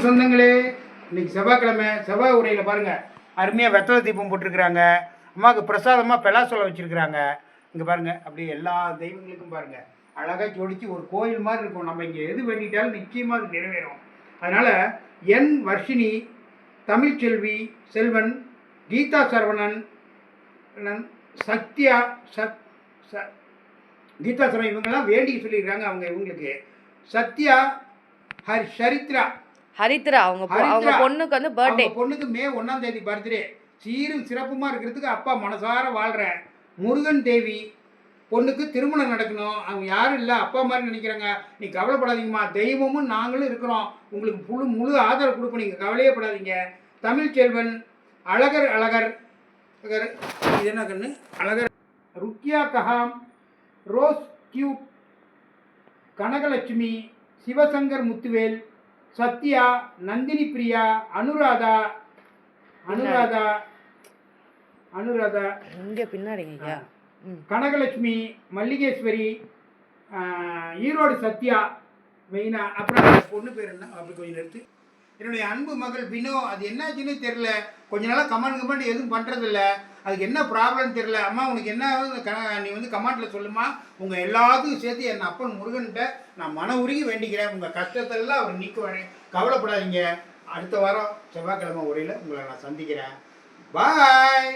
சொந்தங்களே, இன்னைக்கு செவ்வாய்க்கிழமை. செவ்வாய் உரையில் பாருங்கள், அருமையாக வெத்தலை தீபம் போட்டிருக்கிறாங்க. அம்மாவுக்கு பிரசாதமாக பெலாசோலை வச்சுருக்குறாங்க. இங்கே பாருங்கள், அப்படியே எல்லா தெய்வங்களுக்கும் பாருங்கள் அழகாக ஜோடிச்சு ஒரு கோயில் மாதிரி இருக்கும். நம்ம இங்கே எது வேண்டிட்டாலும் நிச்சயமாக அது நிறைவேறும். அதனால் என் வர்ஷினி, தமிழ்ச்செல்வி செல்வன், கீதா சரவணன், சத்யா கீதா சரவணன் இவங்கெல்லாம் வேண்டி சொல்லியிருக்காங்க. அவங்க இவங்களுக்கு சத்யா ஹரித்ரா அவங்க பொண்ணுக்கு வந்து பர்த்டே. பொண்ணுக்கு மே 1ஆம் தேதி பர்த்டே. சீரும் சிறப்புமாக இருக்கிறதுக்கு அப்பா மனசார வாழ்கிறேன். முருகன் தேவி பொண்ணுக்கு திருமணம் நடக்கணும். அவங்க யாரும் இல்லை, அப்பா மாதிரி நினைக்கிறாங்க. நீ கவலைப்படாதீங்கம்மா, தெய்வமும் நாங்களும் இருக்கிறோம், உங்களுக்கு முழு ஆதரவு கொடுப்போம், நீங்கள் கவலையப்படாதீங்க. தமிழ்ச்செல்வன், அழகர் இது என்ன கண்ணு அழகர், ருக்கியா கஹாம், ரோஸ் கியூப், கனகலட்சுமி, சிவசங்கர் முத்துவேல், சத்யா, நந்தினி பிரியா, அனுராதா இங்கே பின்னாடிங்க, கனகலட்சுமி, மல்லிகேஸ்வரி, ஈரோடு சத்யா மெயினாக. அப்புறம் பொண்ணு பேர் என்ன அப்படி கொஞ்சம் எடுத்து என்னுடைய அன்பு மகள் வினோ. அது என்னாச்சுன்னு தெரில, கொஞ்ச நாளாக கமெண்ட் எதுவும் பண்ணுறதில்ல. அதுக்கு என்ன ப்ராப்ளம்னு தெரில. அம்மா உனக்கு என்ன நீ வந்து கமெண்ட்டில் சொல்லுமா. உங்கள் எல்லாத்துக்கும் சேர்த்து என் அப்பன் முருகன்கிட்ட நான் மன உருகி வேண்டிக்கிறேன். உங்கள் கஷ்டத்தெல்லாம் அவர் நீக்குவாரு, கவலைப்படாதீங்க. அடுத்த வாரம் செவ்வாய்க்கிழமை உரையில் உங்களை நான் சந்திக்கிறேன். பாய்.